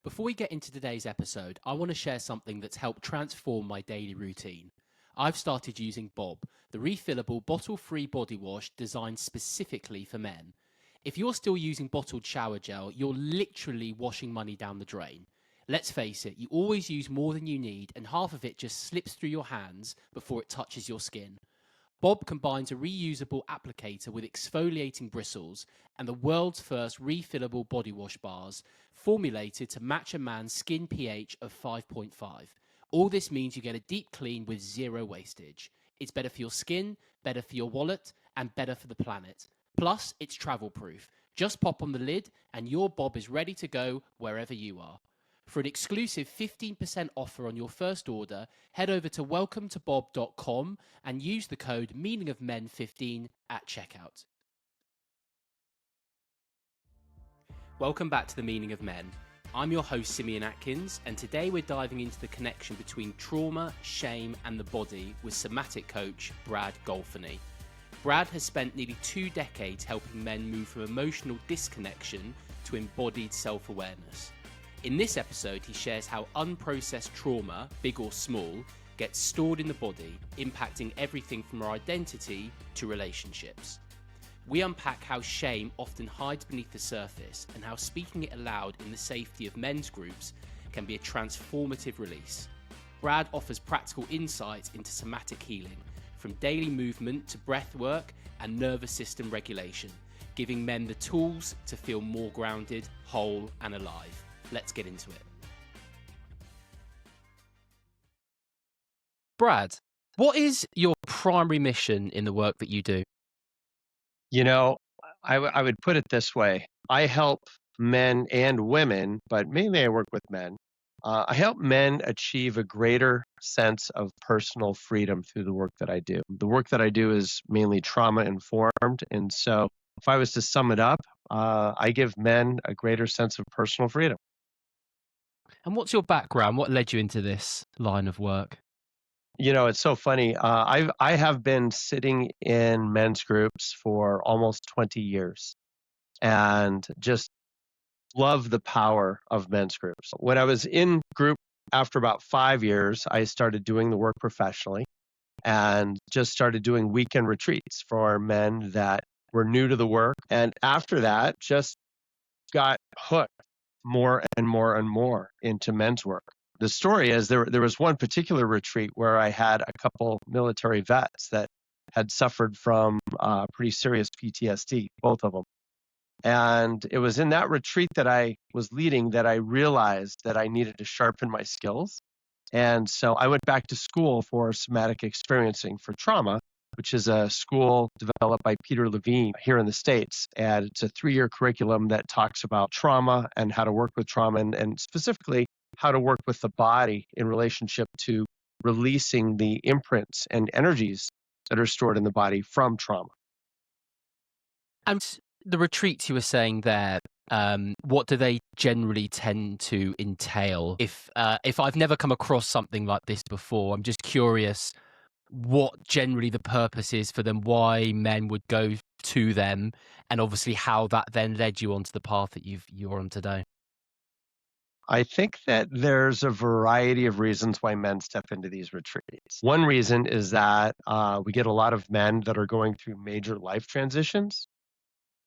Before we get into today's episode, I want to share something that's helped transform my daily routine. I've started using Bob, the refillable bottle-free body wash designed specifically for men. If you're still using bottled shower gel, you're literally washing money down the drain. Let's face it, you always use more than you need, and half of it just slips through your hands before it touches your skin. Bob combines a reusable applicator with exfoliating bristles and the world's first refillable body wash bars, formulated to match a man's skin pH of 5.5. All this means you get a deep clean with zero wastage. It's better for your skin, better for your wallet, and better for the planet. Plus, it's travel proof. Just pop on the lid and your Bob is ready to go wherever you are. For an exclusive 15% offer on your first order, head over to welcometobob.com and use the code meaningofmen15 at checkout. Welcome back to The Meaning of Men. I'm your host, Simeon Atkins, and today we're diving into the connection between trauma, shame, and the body with Somatic coach Brad Golphenee. Brad has spent nearly 2 decades helping men move from emotional disconnection to embodied self-awareness. In this episode, he shares how unprocessed trauma, big or small, gets stored in the body, impacting everything from our identity to relationships. We unpack how shame often hides beneath the surface and how speaking it aloud in the safety of men's groups can be a transformative release. Brad offers practical insights into somatic healing, from daily movement to breath work and nervous system regulation, giving men the tools to feel more grounded, whole, and alive. Let's get into it. Brad, what is your primary mission in the work that you do? You know, I would put it this way. I help men and women, but mainly I work with men. I help men achieve a greater sense of personal freedom through the work that I do. The work that I do is mainly trauma informed. And so if I was to sum it up, I give men a greater sense of personal freedom. And what's your background? What led you into this line of work? You know, it's so funny. I have been sitting in men's groups for almost 20 years and just love the power of men's groups. When I was in group after about 5 years, I started doing the work professionally and just started doing weekend retreats for men that were new to the work. And after that, just got hooked more and more and more into men's work. The story is there was one particular retreat where I had a couple military vets that had suffered from pretty serious PTSD, both of them. And it was in that retreat that I was leading that I realized that I needed to sharpen my skills. And so I went back to school for somatic experiencing for trauma, which is a school developed by Peter Levine here in the States. And it's a 3-year curriculum that talks about trauma and how to work with trauma and specifically how to work with the body in relationship to releasing the imprints and energies that are stored in the body from trauma. And the retreats you were saying there, what do they generally tend to entail? If I've never come across something like this before, I'm just curious what generally the purpose is for them, why men would go to them, and obviously how that then led you onto the path that you're on today. I think that there's a variety of reasons why men step into these retreats. One reason is that we get a lot of men that are going through major life transitions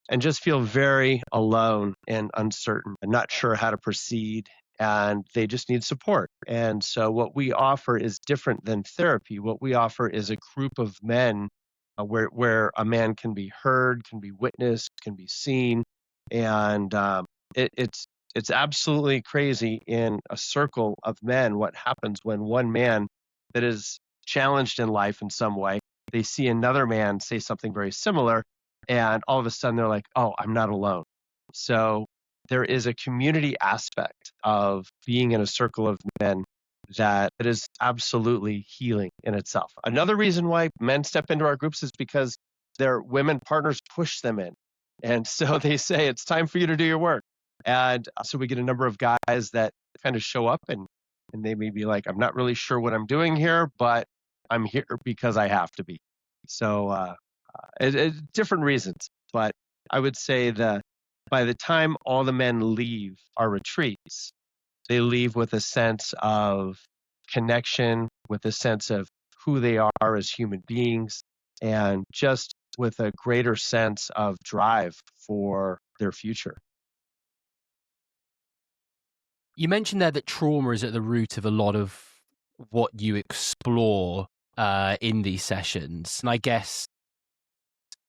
and just feel very alone and uncertain and not sure how to proceed, and they just need support. And so what we offer is different than therapy. What we offer is a group of men where a man can be heard, can be witnessed, can be seen, and it's absolutely crazy in a circle of men what happens when one man that is challenged in life in some way, they see another man say something very similar, and all of a sudden they're like, oh, I'm not alone. So there is a community aspect of being in a circle of men that is absolutely healing in itself. Another reason why men step into our groups is because their women partners push them in. And so they say, it's time for you to do your work. And so we get a number of guys that kind of show up and they may be like, I'm not really sure what I'm doing here, but I'm here because I have to be. So different reasons. But I would say that by the time all the men leave our retreats, They leave with a sense of connection, with a sense of who they are as human beings, and just with a greater sense of drive for their future. You mentioned there that trauma is at the root of a lot of what you explore in these sessions. And I guess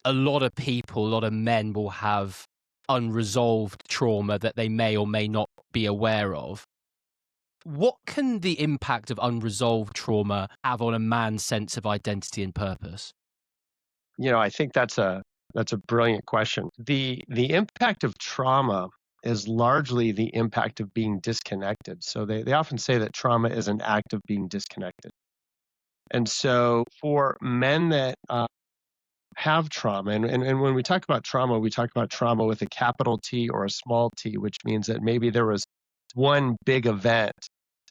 a lot of people, a lot of men will have unresolved trauma that they may or may not be aware of. What can the impact of unresolved trauma have on a man's sense of identity and purpose? I think that's a brilliant question. The impact of trauma is largely the impact of being disconnected. So they often say that trauma is an act of being disconnected. And so for men that have trauma, and when we talk about trauma, we talk about trauma with a capital T or a small t, which means that maybe there was one big event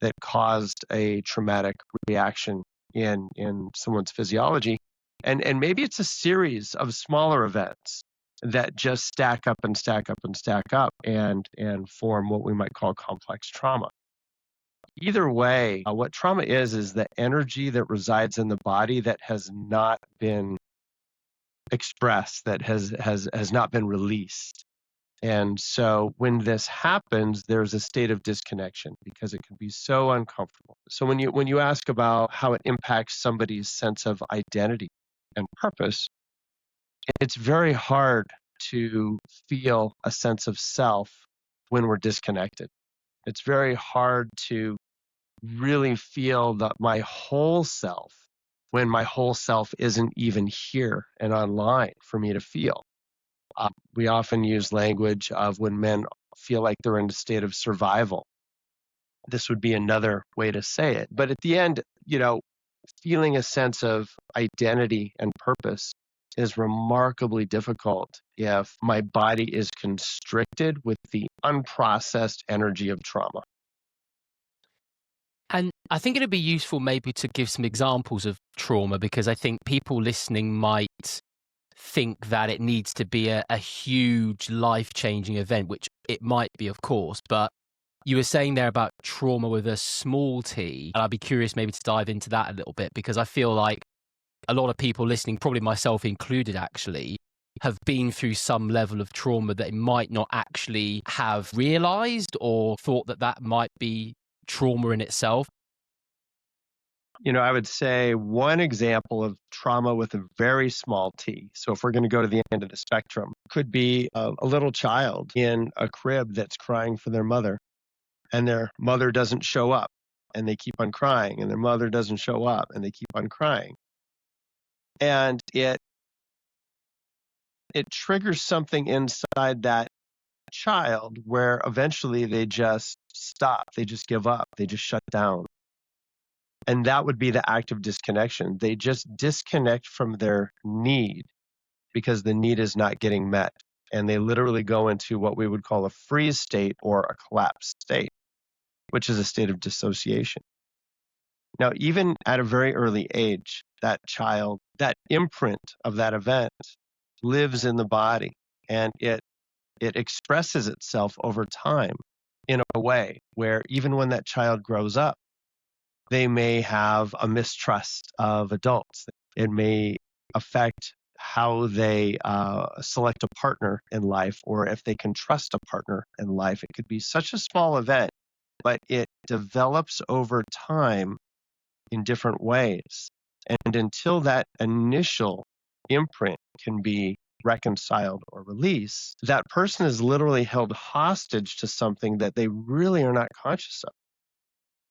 that caused a traumatic reaction in someone's physiology. And maybe it's a series of smaller events that just stack up and stack up and stack up and form what we might call complex trauma. Either way, what trauma is the energy that resides in the body that has not been expressed, that has not been released. And so when this happens, there's a state of disconnection because it can be so uncomfortable. So when you ask about how it impacts somebody's sense of identity and purpose, it's very hard to feel a sense of self when we're disconnected. It's very hard to really feel that my whole self when my whole self isn't even here and online for me to feel. We often use language of when men feel like they're in a state of survival. This would be another way to say it. But at the end, feeling a sense of identity and purpose is remarkably difficult if my body is constricted with the unprocessed energy of trauma. And I think it'd be useful maybe to give some examples of trauma, because I think people listening might think that it needs to be a huge life-changing event, which it might be, of course. But you were saying there about trauma with a small t, and I'd be curious maybe to dive into that a little bit, because I feel like a lot of people listening, probably myself included actually, have been through some level of trauma that they might not actually have realized or thought that that might be trauma in itself. I would say one example of trauma with a very small t, so if we're going to go to the end of the spectrum, could be a little child in a crib that's crying for their mother, and their mother doesn't show up, and they keep on crying, and their mother doesn't show up, and they keep on crying. And it triggers something inside that child where eventually they just stop, they just give up, they just shut down. And that would be the act of disconnection. They just disconnect from their need because the need is not getting met. And they literally go into what we would call a freeze state or a collapse state, which is a state of dissociation. Now, even at a very early age, that child, that imprint of that event lives in the body, and it expresses itself over time in a way where even when that child grows up, they may have a mistrust of adults. It may affect how they select a partner in life, or if they can trust a partner in life. It could be such a small event, but it develops over time in different ways. And until that initial imprint can be reconciled or released, that person is literally held hostage to something that they really are not conscious of.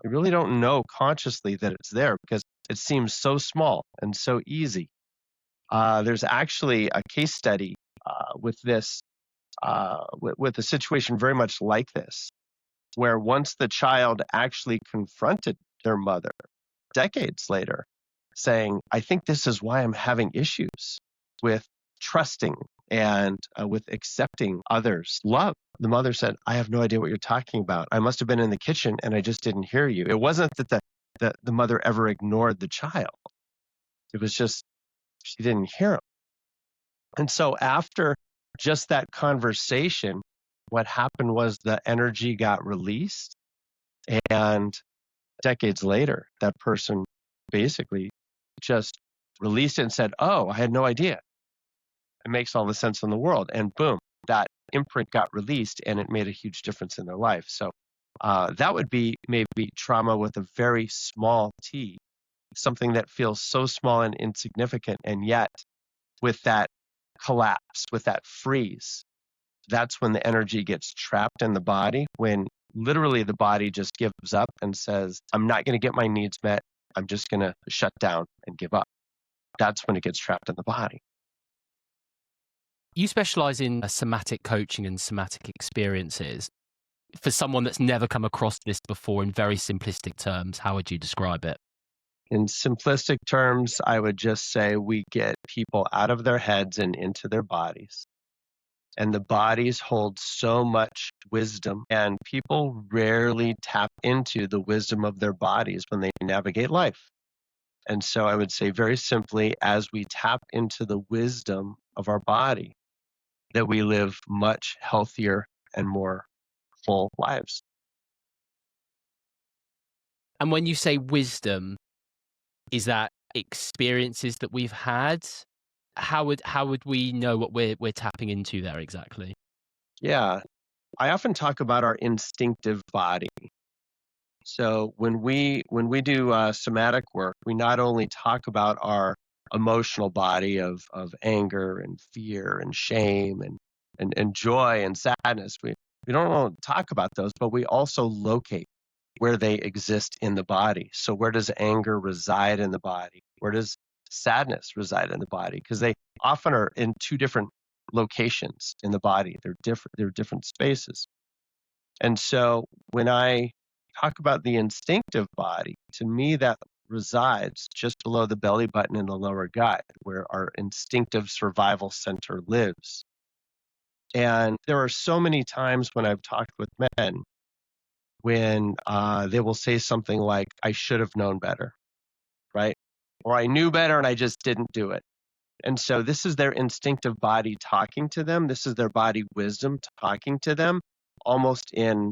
They really don't know consciously that it's there because it seems so small and so easy. There's actually a case study with this, with a situation very much like this, where once the child actually confronted their mother decades later, saying, I think this is why I'm having issues with trusting and with accepting others' love. The mother said, I have no idea what you're talking about. I must have been in the kitchen and I just didn't hear you. It wasn't that the mother ever ignored the child. It was just she didn't hear him. And so after just that conversation, what happened was the energy got released And decades later, that person basically just released it and said, "Oh, I had no idea. It makes all the sense in the world." And boom, that imprint got released and it made a huge difference in their life. So that would be maybe trauma with a very small t, something that feels so small and insignificant. And yet, with that collapse, with that freeze, that's when the energy gets trapped in the body, when literally the body just gives up and says, "I'm not going to get my needs met. I'm just going to shut down and give up." That's when it gets trapped in the body. You specialize in somatic coaching and somatic experiences. For someone that's never come across this before, in very simplistic terms, how would you describe it? In simplistic terms, I would just say we get people out of their heads and into their bodies. And the bodies hold so much wisdom, and people rarely tap into the wisdom of their bodies when they navigate life. And so I would say very simply, as we tap into the wisdom of our body, that we live much healthier and more full lives. And when you say wisdom, is that experiences that we've had? How would we know what we're tapping into there exactly? Yeah, I often talk about our instinctive body. So when we do somatic work, we not only talk about our emotional body of anger and fear and shame and joy and sadness. We don't only talk about those, but we also locate where they exist in the body. So where does anger reside in the body? Where does sadness reside in the body? Because they often are in two different locations in the body. They're different spaces. And so when I talk about the instinctive body, to me that resides just below the belly button in the lower gut, where our instinctive survival center lives. And there are so many times when I've talked with men when they will say something like, "I should have known better," right? Or "I knew better and I just didn't do it." And so this is their instinctive body talking to them. This is their body wisdom talking to them, almost in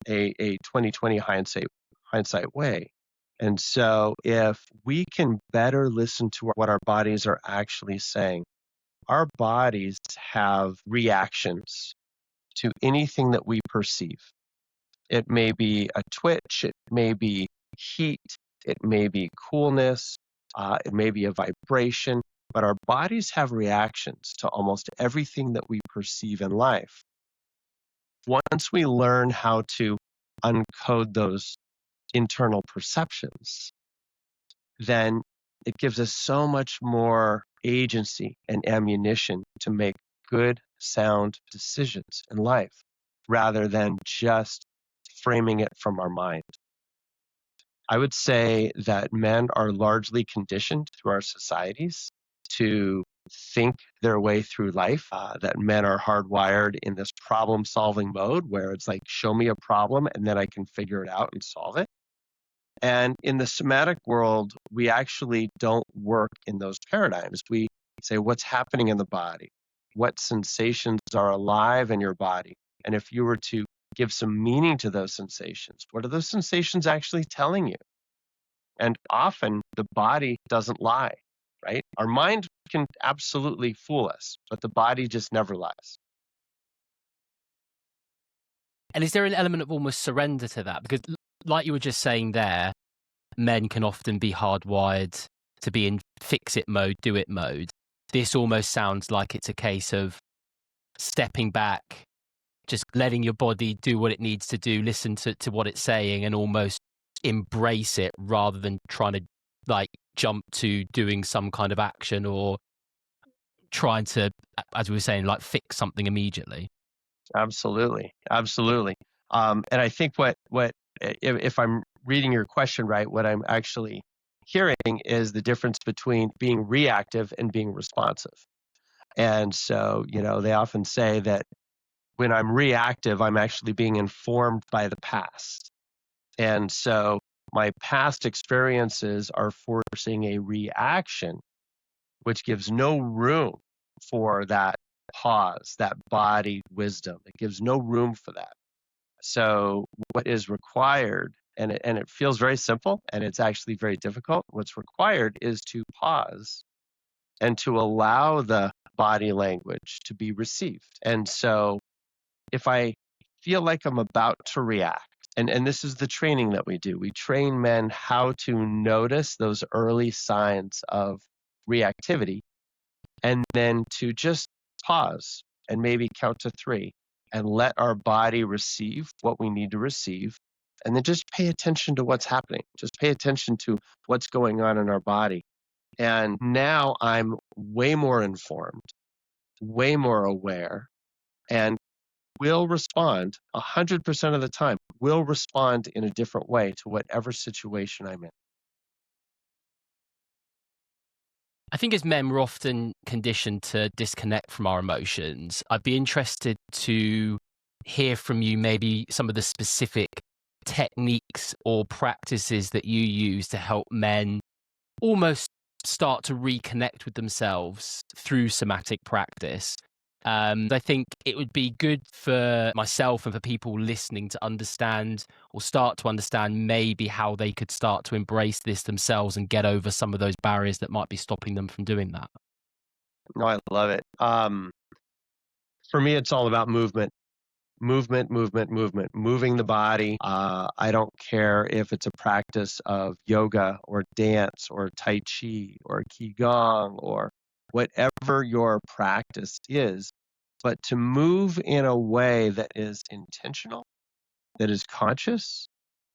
a 2020 hindsight way. And so if we can better listen to what our bodies are actually saying, our bodies have reactions to anything that we perceive. It may be a twitch, it may be heat, it may be coolness, it may be a vibration, but our bodies have reactions to almost everything that we perceive in life. Once we learn how to uncode those internal perceptions, then it gives us so much more agency and ammunition to make good, sound decisions in life rather than just framing it from our mind. I would say that men are largely conditioned through our societies to think their way through life, that men are hardwired in this problem solving mode where it's like, show me a problem and then I can figure it out and solve it. And in the somatic world, we actually don't work in those paradigms. We say, what's happening in the body? What sensations are alive in your body? And if you were to give some meaning to those sensations, what are those sensations actually telling you? And often the body doesn't lie, right? Our mind can absolutely fool us, but the body just never lies. And is there an element of almost surrender to that? Because like you were just saying there, men can often be hardwired to be in fix it mode, do it mode. This almost sounds like it's a case of stepping back, just letting your body do what it needs to do, listen to what it's saying and almost embrace it rather than trying to like jump to doing some kind of action or trying to, as we were saying, like fix something immediately. Absolutely. Absolutely. And I think if I'm reading your question right, what I'm actually hearing is the difference between being reactive and being responsive. And so, they often say that when I'm reactive, I'm actually being informed by the past. And so my past experiences are forcing a reaction, which gives no room for that pause, that body wisdom. It gives no room for that. So what is required And it feels very simple, and it's actually very difficult. What's required is to pause and to allow the body language to be received. And so if I feel like I'm about to react, and this is the training that we do, we train men how to notice those early signs of reactivity and then to just pause and maybe count to 3 and let our body receive what we need to receive. And then just pay attention to what's happening. Just pay attention to what's going on in our body. And now I'm way more informed, way more aware, and will respond 100% of the time, will respond in a different way to whatever situation I'm in. I think as men, we're often conditioned to disconnect from our emotions. I'd be interested to hear from you maybe some of the specific techniques or practices that you use to help men almost start to reconnect with themselves through somatic practice. I think it would be good for myself and for people listening to understand or start to understand maybe how they could start to embrace this themselves and get over some of those barriers that might be stopping them from doing that. No, I love it. For me, it's all about movement. Moving the body. I don't care if it's a practice of yoga or dance or Tai Chi or Qigong or whatever your practice is, but to move in a way that is intentional, that is conscious,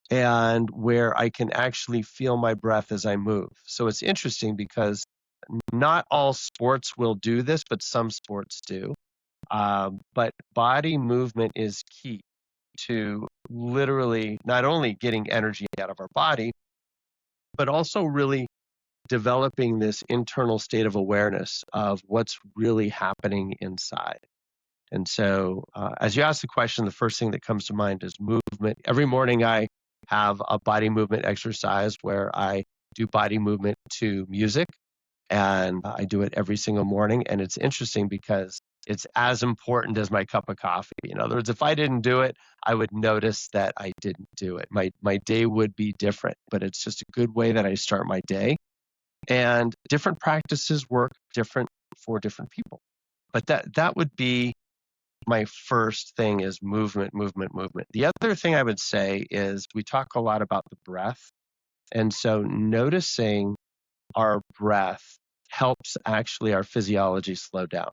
and where I can actually feel my breath as I move. So it's interesting because not all sports will do this, but some sports do. But body movement is key to literally not only getting energy out of our body, but also really developing this internal state of awareness of what's really happening inside. And so, as you ask the question, the first thing that comes to mind is movement. Every morning, I have a body movement exercise where I do body movement to music, and I do it every single morning. And it's interesting because it's as important as my cup of coffee. In other words, if I didn't do it, I would notice that I didn't do it. My day would be different, but it's just a good way that I start my day. And different practices work different for different people. But that would be my first thing is movement. The other thing I would say is we talk a lot about the breath. And so noticing our breath helps actually our physiology slow down.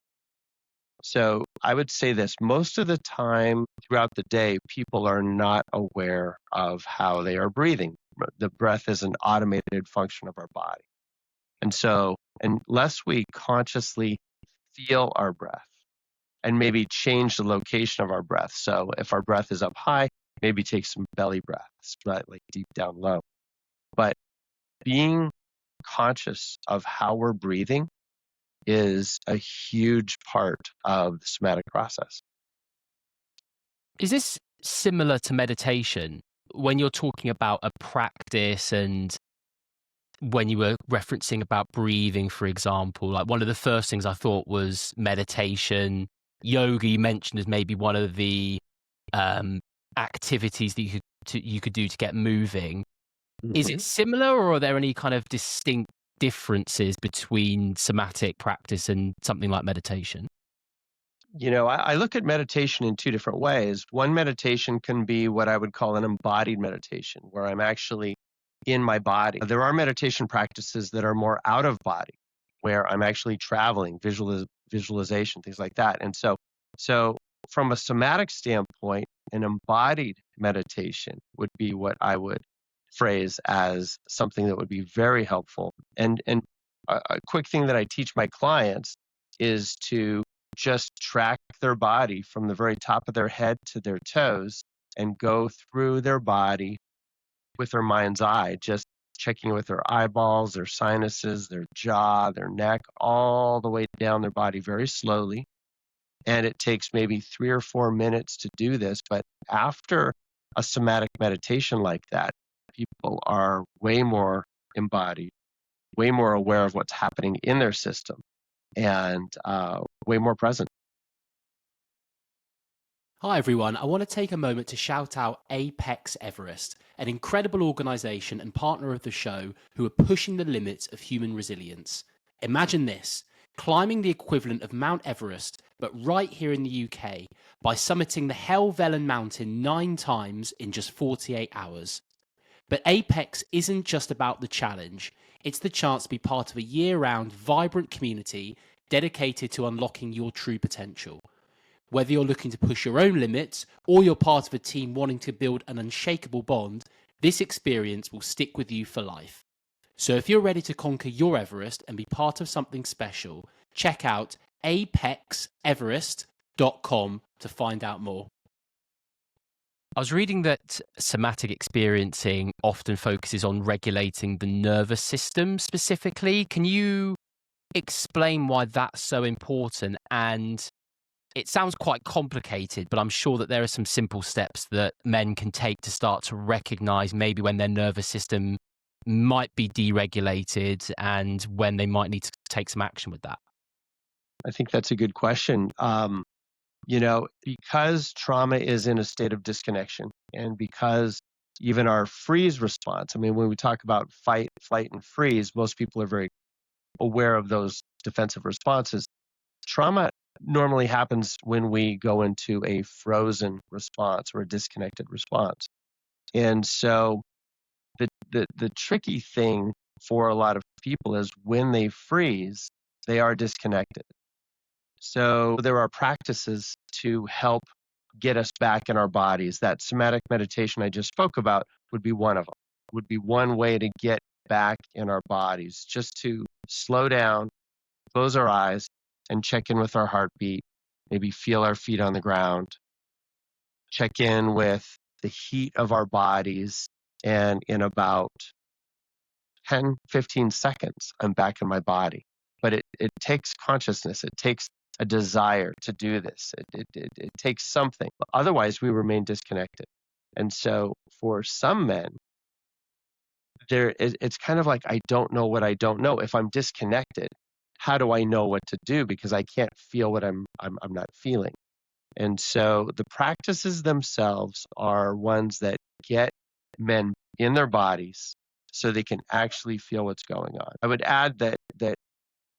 So I would say this, most of the time throughout the day, people are not aware of how they are breathing. The breath is an automated function of our body. And so unless we consciously feel our breath and maybe change the location of our breath. So if our breath is up high, maybe take some belly breaths, right? Like deep down low. But being conscious of how we're breathing is a huge part of the somatic process. Is this similar to meditation when you're talking about a practice and when you were referencing about breathing, for example? Like one of the first things I thought was meditation. Yoga you mentioned as maybe one of the activities that you could do to get moving. Is it similar, or are there any kind of distinct differences between somatic practice and something like meditation? You know, I look at meditation in two different ways. One meditation can be what I would call an embodied meditation, where I'm actually in my body. There are meditation practices that are more out of body, where I'm actually traveling, visualization, things like that. And so from a somatic standpoint, an embodied meditation would be what I would phrase as something that would be very helpful. And a quick thing that I teach my clients is to just track their body from the very top of their head to their toes and go through their body with their mind's eye, just checking with their eyeballs, their sinuses, their jaw, their neck, all the way down their body very slowly. And it takes maybe 3 or 4 minutes to do this. But after a somatic meditation like that, people are way more embodied, way more aware of what's happening in their system, and way more present. Hi everyone, I want to take a moment to shout out Apex Everest, an incredible organisation and partner of the show who are pushing the limits of human resilience. Imagine this, climbing the equivalent of Mount Everest, but right here in the UK, by summiting the Helvellyn mountain 9 times in just 48 hours. But Apex isn't just about the challenge, it's the chance to be part of a year-round, vibrant community dedicated to unlocking your true potential. Whether you're looking to push your own limits or you're part of a team wanting to build an unshakable bond, this experience will stick with you for life. So if you're ready to conquer your Everest and be part of something special, check out apexeverest.com to find out more. I was reading that somatic experiencing often focuses on regulating the nervous system specifically. Can you explain why that's so important? And it sounds quite complicated, but I'm sure that there are some simple steps that men can take to start to recognize maybe when their nervous system might be deregulated and when they might need to take some action with that. I think that's a good question. Because trauma is in a state of disconnection, and because even our freeze response, when we talk about fight, flight, and freeze, most people are very aware of those defensive responses. Trauma normally happens when we go into a frozen response or a disconnected response. And so the tricky thing for a lot of people is when they freeze, they are disconnected. So there are practices to help get us back in our bodies. That somatic meditation I just spoke about would be one of them, would be one way to get back in our bodies, just to slow down, close our eyes, and check in with our heartbeat, maybe feel our feet on the ground, check in with the heat of our bodies, and in about 10, 15 seconds, I'm back in my body. But it takes consciousness. It takes a desire to do this. It takes something. Otherwise, we remain disconnected. And so for some men, it's kind of like, I don't know what I don't know. If I'm disconnected, how do I know what to do? Because I can't feel what I'm not feeling. And so the practices themselves are ones that get men in their bodies so they can actually feel what's going on. I would add that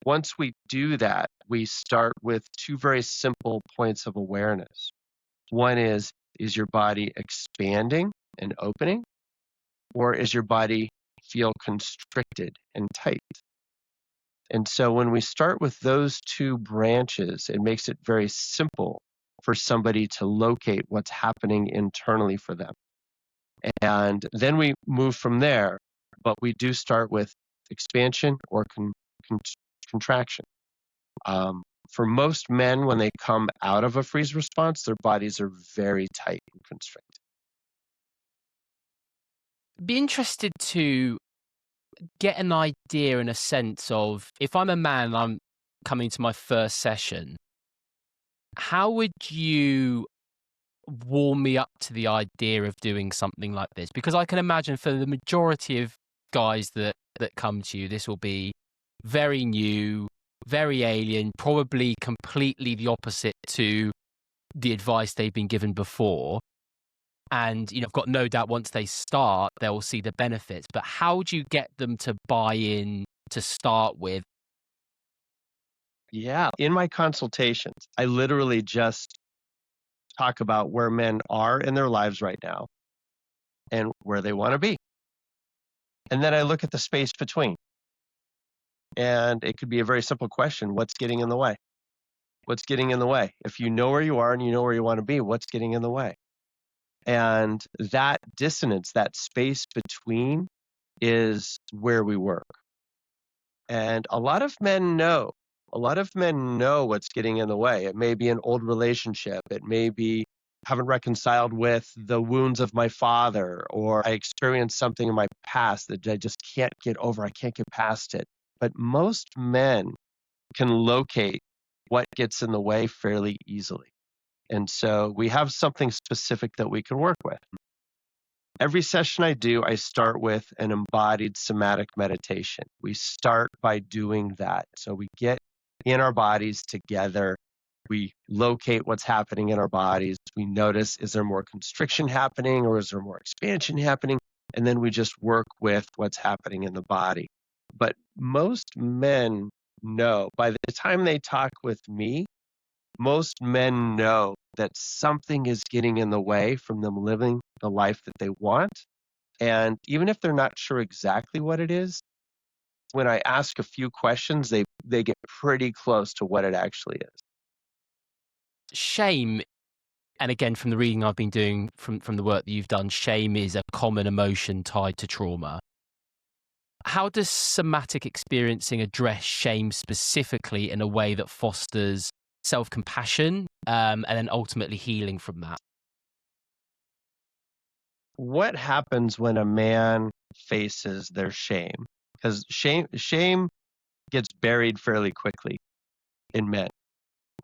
once we do that, we start with 2 very simple points of awareness. One is your body expanding and opening, or is your body feel constricted and tight? And so when we start with those 2 branches, it makes it very simple for somebody to locate what's happening internally for them. And then we move from there, but we do start with expansion or contraction. For most men, when they come out of a freeze response, their bodies are very tight and constricted. Be interested to get an idea and a sense of, if I'm a man and I'm coming to my first session, how would you warm me up to the idea of doing something like this? Because I can imagine for the majority of guys that come to you, this will be very new, very alien, probably completely the opposite to the advice they've been given before. And, I've got no doubt once they start, they'll see the benefits. But how do you get them to buy in to start with? Yeah. In my consultations, I literally just talk about where men are in their lives right now and where they want to be. And then I look at the space between. And it could be a very simple question. What's getting in the way? What's getting in the way? If you know where you are and you know where you want to be, what's getting in the way? And that dissonance, that space between, is where we work. And a lot of men know what's getting in the way. It may be an old relationship. It may be haven't reconciled with the wounds of my father, or I experienced something in my past that I just can't get over. I can't get past it. But most men can locate what gets in the way fairly easily. And so we have something specific that we can work with. Every session I do, I start with an embodied somatic meditation. We start by doing that. So we get in our bodies together We locate what's happening in our bodies. We notice, is there more constriction happening or is there more expansion happening? And then we just work with what's happening in the body. But most men know, by the time they talk with me, most men know that something is getting in the way from them living the life that they want. And even if they're not sure exactly what it is, when I ask a few questions, they get pretty close to what it actually is. Shame, and again, from the reading I've been doing, from the work that you've done, shame is a common emotion tied to trauma. How does somatic experiencing address shame specifically in a way that fosters self-compassion, and then ultimately healing from that? What happens when a man faces their shame? Because shame gets buried fairly quickly in men.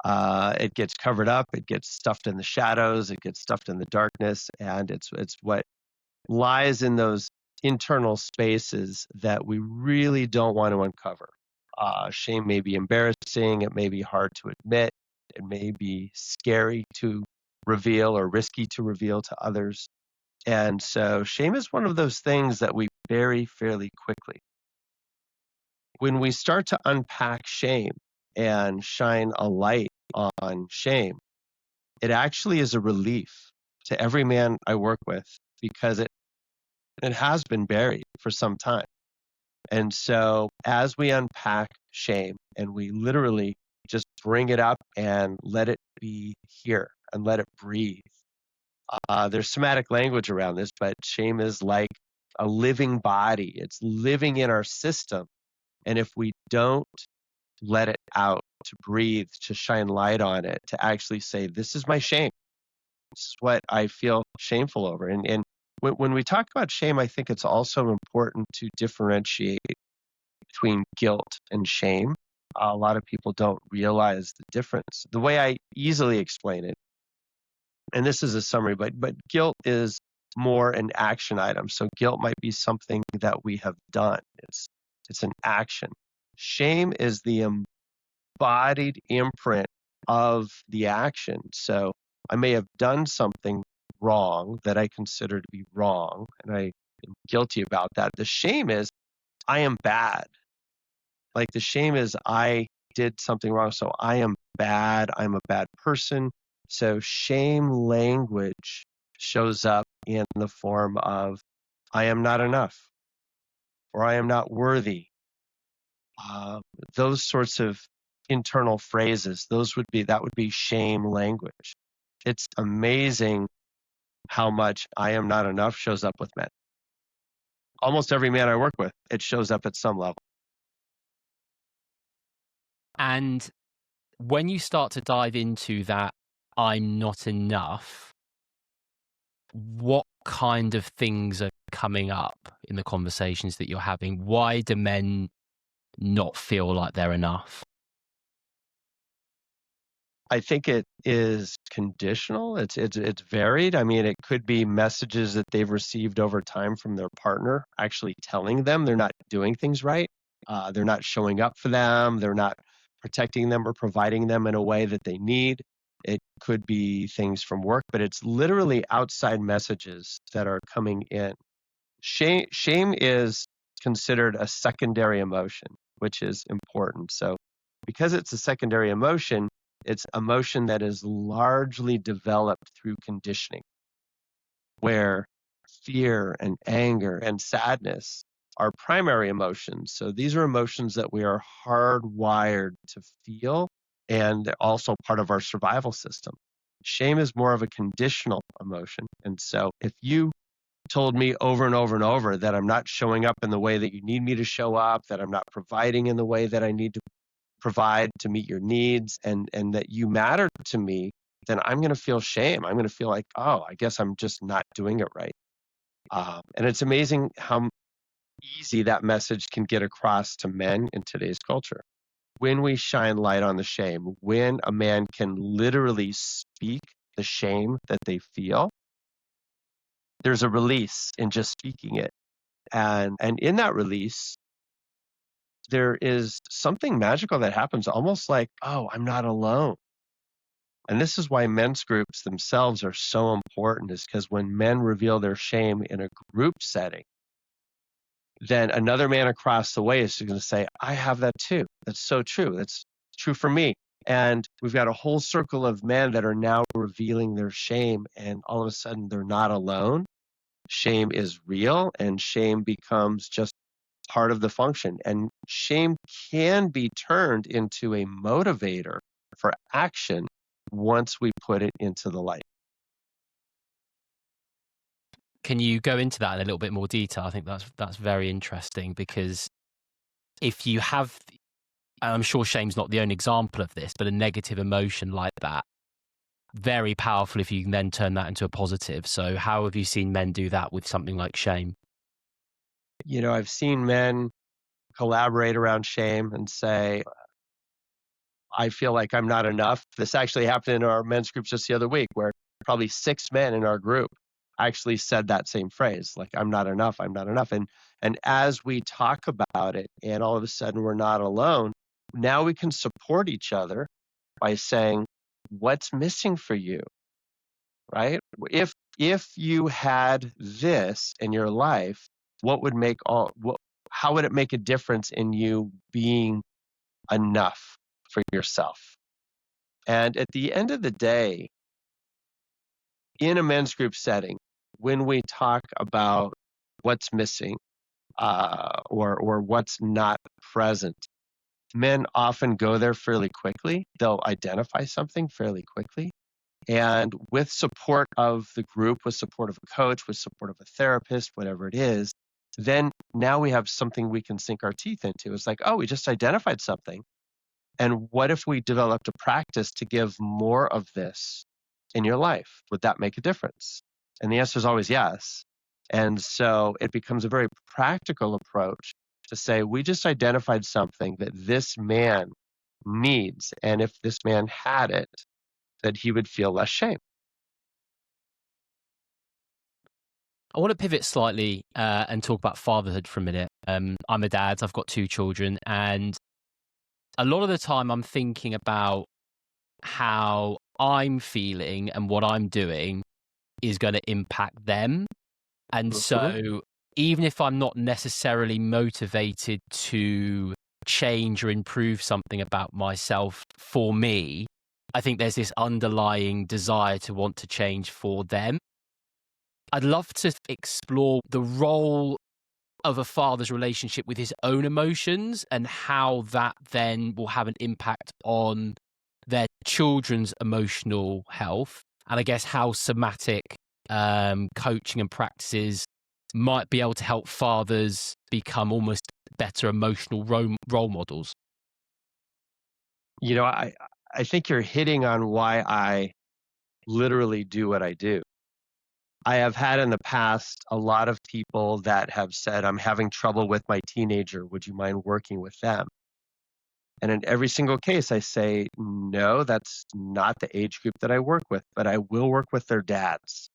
It gets covered up, it gets stuffed in the shadows, it gets stuffed in the darkness, and it's what lies in those internal spaces that we really don't want to uncover. Shame may be embarrassing, it may be hard to admit, it may be scary to reveal or risky to reveal to others. And so shame is one of those things that we bury fairly quickly. When we start to unpack shame and shine a light on shame, it actually is a relief to every man I work with because it has been buried for some time. And so as we unpack shame and we literally just bring it up and let it be here and let it breathe. There's somatic language around this, but shame is like a living body. It's living in our system. And if we don't let it out to breathe, to shine light on it, to actually say, this is my shame. This is what I feel shameful over. And when we talk about shame, I think it's also important to differentiate between guilt and shame. A lot of people don't realize the difference. The way I easily explain it, and this is a summary, but guilt is more an action item. So guilt might be something that we have done. It's an action. Shame is the embodied imprint of the action. So I may have done something wrong that I consider to be wrong, and I am guilty about that. The shame is I am bad. Like the shame is I did something wrong, so I am bad. I'm a bad person. So shame language shows up in the form of I am not enough or I am not worthy. Those sorts of internal phrases, that would be shame language. It's amazing how much I am not enough shows up with men. Almost every man I work with, it shows up at some level. And when you start to dive into that, I'm not enough, what kind of things are coming up in the conversations that you're having? Why do men not feel like they're enough? I think it is conditional. It's varied. I mean, it could be messages that they've received over time from their partner, actually telling them they're not doing things right. They're not showing up for them. They're not protecting them or providing them in a way that they need. It could be things from work, but it's literally outside messages that are coming in. Shame is considered a secondary emotion, which is important. So because it's a secondary emotion, it's emotion that is largely developed through conditioning, where fear and anger and sadness are primary emotions. So these are emotions that we are hardwired to feel, and they're also part of our survival system. Shame is more of a conditional emotion. And so if you told me over and over and over that I'm not showing up in the way that you need me to show up, that I'm not providing in the way that I need to provide to meet your needs, and that you matter to me, then I'm going to feel shame. I'm going to feel like, oh, I guess I'm just not doing it right. And it's amazing how easy that message can get across to men in today's culture. When we shine light on the shame, when a man can literally speak the shame that they feel, there's a release in just speaking it. And in that release, there is something magical that happens, almost like, oh, I'm not alone. And this is why men's groups themselves are so important, is because when men reveal their shame in a group setting, then another man across the way is going to say, I have that too. That's so true. That's true for me. And we've got a whole circle of men that are now revealing their shame, and all of a sudden they're not alone. Shame is real, and shame becomes just part of the function. And shame can be turned into a motivator for action once we put it into the light. Can you go into that in a little bit more detail? I think that's very interesting, because if you have, I'm sure shame's not the only example of this, but a negative emotion like that, very powerful if you can then turn that into a positive. So how have you seen men do that with something like shame? I've seen men collaborate around shame and say, I feel like I'm not enough. This actually happened in our men's groups just the other week, where probably 6 men in our group actually said that same phrase, like, I'm not enough, I'm not enough. And as we talk about it, and all of a sudden we're not alone, now we can support each other by saying, what's missing for you, right? If you had this in your life, how would it make a difference in you being enough for yourself? And at the end of the day, in a men's group setting, when we talk about what's missing, or what's not present, men often go there fairly quickly. They'll identify something fairly quickly. And with support of the group, with support of a coach, with support of a therapist, whatever it is, then now we have something we can sink our teeth into. It's like, oh, we just identified something. And what if we developed a practice to give more of this in your life? Would that make a difference? And the answer is always yes. And so it becomes a very practical approach to say, we just identified something that this man needs. And if this man had it, that he would feel less shame. I want to pivot slightly and talk about fatherhood for a minute. I'm a dad. I've got 2 children, and a lot of the time I'm thinking about how I'm feeling and what I'm doing is going to impact them. And so even if I'm not necessarily motivated to change or improve something about myself for me, I think there's this underlying desire to want to change for them. I'd love to explore the role of a father's relationship with his own emotions and how that then will have an impact on their children's emotional health. And I guess how somatic coaching and practices might be able to help fathers become almost better emotional role models. I think you're hitting on why I literally do what I do. I have had in the past a lot of people that have said, I'm having trouble with my teenager. Would you mind working with them? And in every single case, I say, no, that's not the age group that I work with, but I will work with their dads.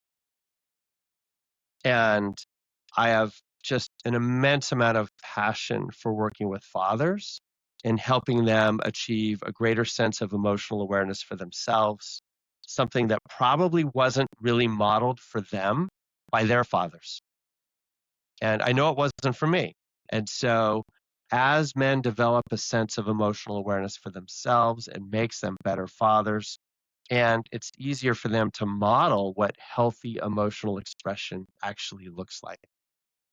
And I have just an immense amount of passion for working with fathers and helping them achieve a greater sense of emotional awareness for themselves, something that probably wasn't really modeled for them by their fathers. And I know it wasn't for me. And so as men develop a sense of emotional awareness for themselves, it makes them better fathers. And it's easier for them to model what healthy emotional expression actually looks like.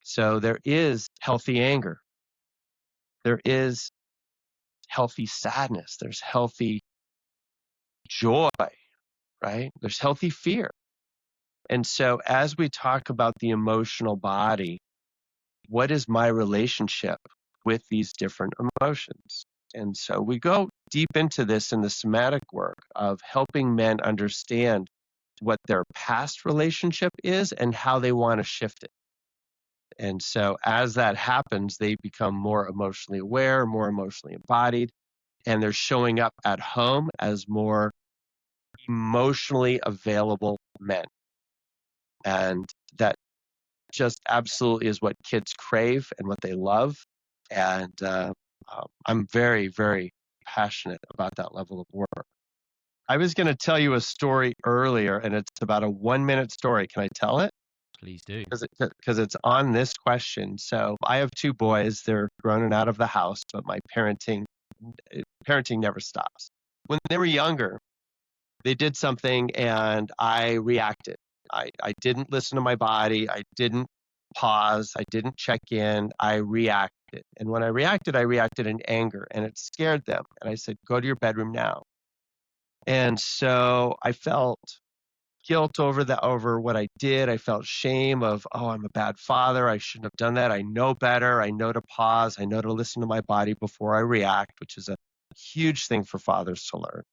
So there is healthy anger. There is healthy sadness. There's healthy joy, right? There's healthy fear. And so as we talk about the emotional body, what is my relationship with these different emotions? And so we go deep into this in the somatic work of helping men understand what their past relationship is and how they want to shift it. And so as that happens, they become more emotionally aware, more emotionally embodied, and they're showing up at home as more emotionally available men. And that just absolutely is what kids crave and what they love. And I'm very, very passionate about that level of work. I was going to tell you a story earlier, and it's about a 1-minute story. Can I tell it? Please do. Because it's on this question. So I have 2 boys. They're grown and out of the house, but my parenting never stops. When they were younger, they did something and I reacted. I didn't listen to my body. I didn't pause. I didn't check in. I reacted. And when I reacted in anger, and it scared them. And I said, go to your bedroom now. And so I felt guilt over what I did. I felt shame of, oh, I'm a bad father. I shouldn't have done that. I know better. I know to pause. I know to listen to my body before I react, which is a huge thing for fathers to learn.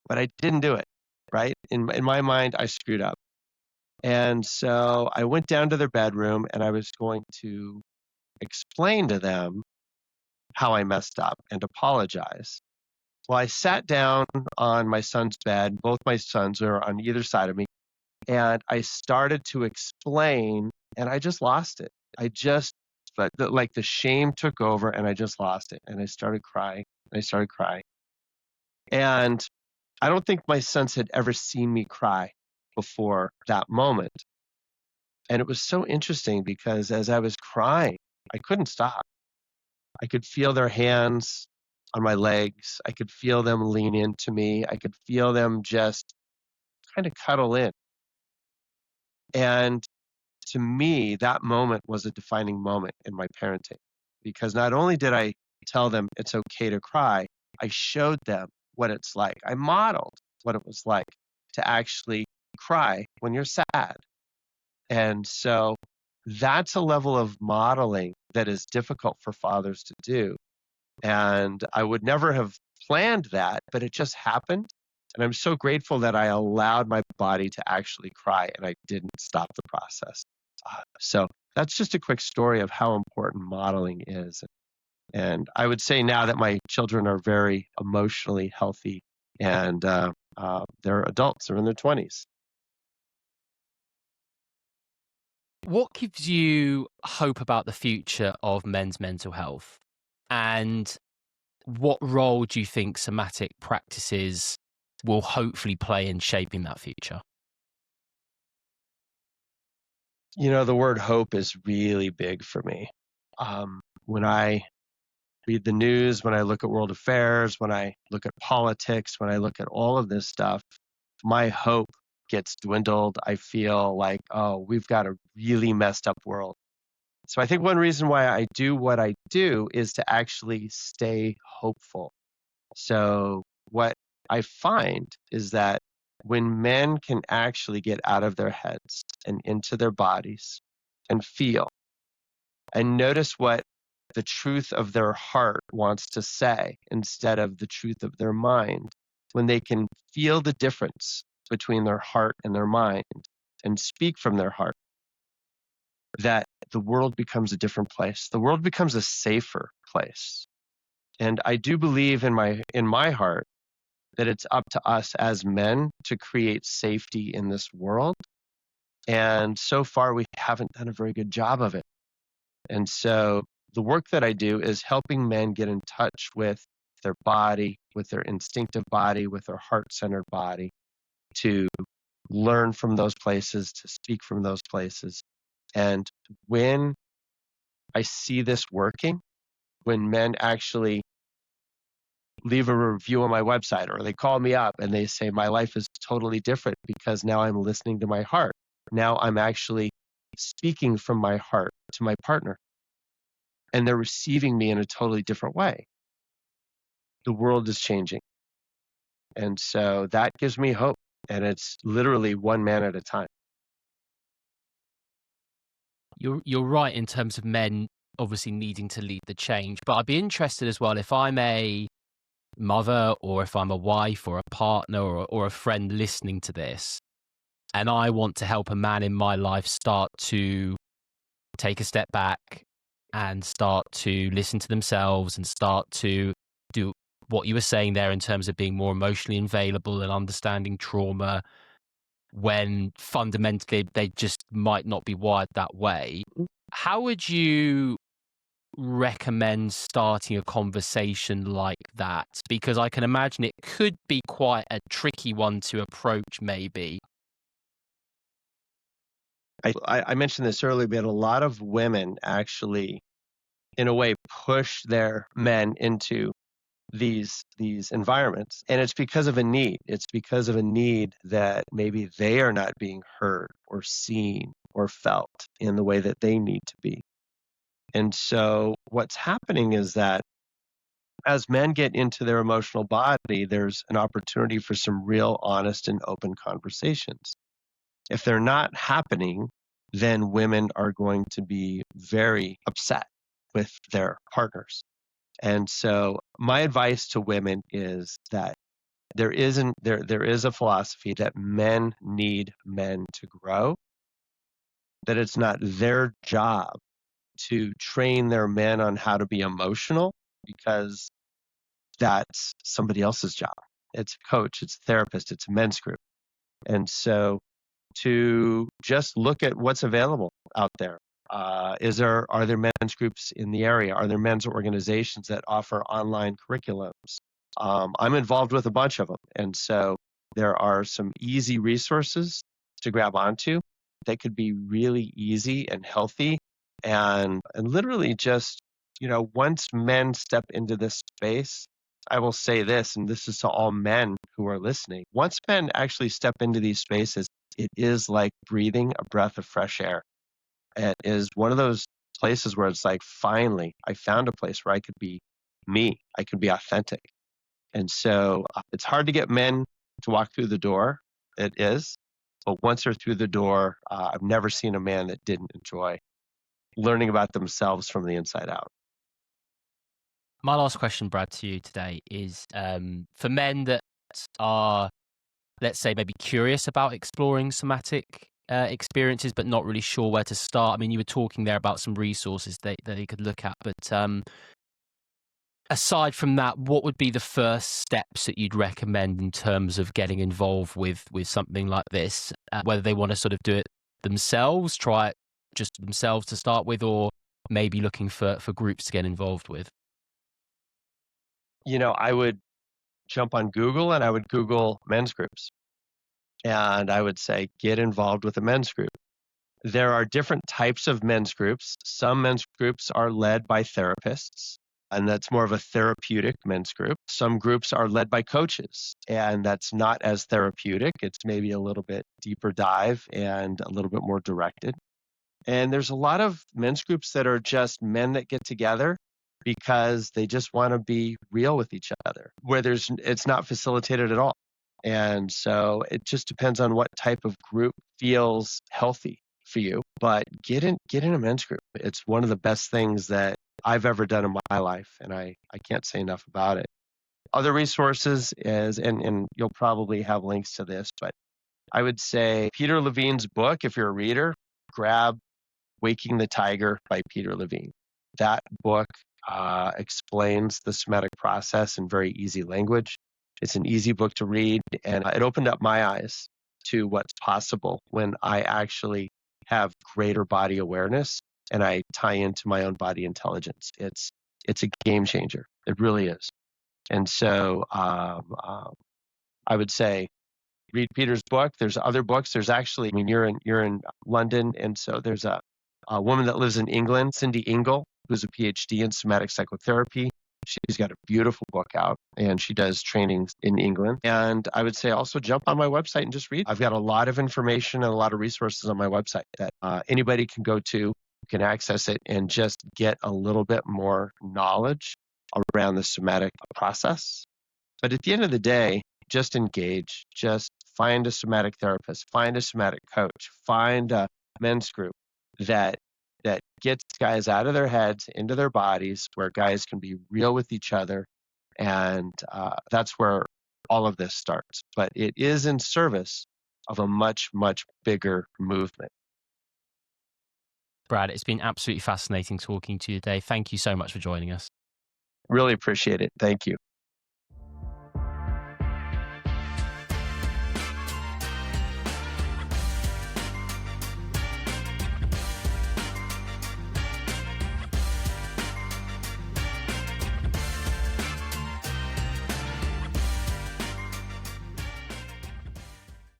But I didn't do it, right? In my mind, I screwed up. And so I went down to their bedroom and I was going to explain to them how I messed up and apologize. Well, I sat down on my son's bed. Both my sons are on either side of me. And I started to explain and I just lost it. But the shame took over and I just lost it. And I started crying. And I don't think my sons had ever seen me cry before that moment. And it was so interesting because as I was crying, I couldn't stop. I could feel their hands on my legs. I could feel them lean into me. I could feel them just kind of cuddle in. And to me, that moment was a defining moment in my parenting because not only did I tell them it's okay to cry, I showed them what it's like. I modeled what it was like to actually cry when you're sad. And so that's a level of modeling that is difficult for fathers to do. And I would never have planned that, but it just happened. And I'm so grateful that I allowed my body to actually cry and I didn't stop the process. So that's just a quick story of how important modeling is. And I would say now that my children are very emotionally healthy and they're adults, they're in their 20s. What gives you hope about the future of men's mental health? And what role do you think somatic practices will hopefully play in shaping that future? You know, the word hope is really big for me. When I read the news, when I look at world affairs, when I look at politics, when I look at all of this stuff, my hope gets dwindled. I feel like, oh, we've got a really messed up world. So I think one reason why I do what I do is to actually stay hopeful. So what I find is that when men can actually get out of their heads and into their bodies and feel and notice what the truth of their heart wants to say instead of the truth of their mind, when they can feel the difference between their heart and their mind and speak from their heart, that the world becomes a different place. The world becomes a safer place. And I do believe in my heart that it's up to us as men to create safety in this world. And so far, we haven't done a very good job of it. And so the work that I do is helping men get in touch with their body, with their instinctive body, with their heart-centered body, to learn from those places, to speak from those places. And when I see this working, when men actually leave a review on my website or they call me up and they say, my life is totally different because now I'm listening to my heart. Now I'm actually speaking from my heart to my partner and they're receiving me in a totally different way. The world is changing. And so that gives me hope. And it's literally one man at a time. You're right in terms of men obviously needing to lead the change, but I'd be interested as well if I'm a mother or if I'm a wife or a partner or a friend listening to this and I want to help a man in my life start to take a step back and start to listen to themselves and start to do what you were saying there in terms of being more emotionally available and understanding trauma when fundamentally they just might not be wired that way. How would you recommend starting a conversation like that? Because I can imagine it could be quite a tricky one to approach, maybe. I mentioned this earlier, but a lot of women actually, in a way, push their men into these environments, and it's because of a need. It's because of a need that maybe they are not being heard or seen or felt in the way that they need to be. And so what's happening is that as men get into their emotional body, there's an opportunity for some real honest and open conversations. If they're not happening, then women are going to be very upset with their partners. And so my advice to women is that there is a philosophy that men need men to grow, that it's not their job to train their men on how to be emotional, because that's somebody else's job. It's a coach, it's a therapist, it's a men's group. And so to just look at what's available out there. Are there men's groups in the area? Are there men's organizations that offer online curriculums? I'm involved with a bunch of them. And so there are some easy resources to grab onto that could be really easy and healthy. And literally just, once men step into this space, I will say this, and this is to all men who are listening. Once men actually step into these spaces, it is like breathing a breath of fresh air. It is one of those places where it's like, finally, I found a place where I could be me. I could be authentic. And so it's hard to get men to walk through the door. It is. But once they're through the door, I've never seen a man that didn't enjoy learning about themselves from the inside out. My last question, Brad, to you today is for men that are, let's say, maybe curious about exploring somatic experiences, but not really sure where to start. I mean, you were talking there about some resources that they could look at, but aside from that, what would be the first steps that you'd recommend in terms of getting involved with something like this? Whether they want to sort of do it themselves, try it just themselves to start with, or maybe looking for groups to get involved with? I would jump on Google and I would Google men's groups. And I would say, get involved with a men's group. There are different types of men's groups. Some men's groups are led by therapists, and that's more of a therapeutic men's group. Some groups are led by coaches, and that's not as therapeutic. It's maybe a little bit deeper dive and a little bit more directed. And there's a lot of men's groups that are just men that get together because they just want to be real with each other, where it's not facilitated at all. And so it just depends on what type of group feels healthy for you. But get in a men's group. It's one of the best things that I've ever done in my life, and I can't say enough about it. Other resources and you'll probably have links to this, but I would say Peter Levine's book, if you're a reader, grab Waking the Tiger by Peter Levine. That book explains the somatic process in very easy language. It's an easy book to read, and it opened up my eyes to what's possible when I actually have greater body awareness and I tie into my own body intelligence. It's a game changer. It really is. And so I would say read Peter's book. There's other books. There's actually, you're in London, and so there's a woman that lives in England, Cindy Engel, who's a PhD in somatic psychotherapy. She's got a beautiful book out, and she does trainings in England. And I would say also jump on my website and just read. I've got a lot of information and a lot of resources on my website that anybody can go to, can access it, and just get a little bit more knowledge around the somatic process. But at the end of the day, just engage. Just find a somatic therapist, find a somatic coach, find a men's group that gets guys out of their heads into their bodies, where guys can be real with each other. And that's where all of this starts. But it is in service of a much, much bigger movement. Brad, it's been absolutely fascinating talking to you today. Thank you so much for joining us. Really appreciate it. Thank you.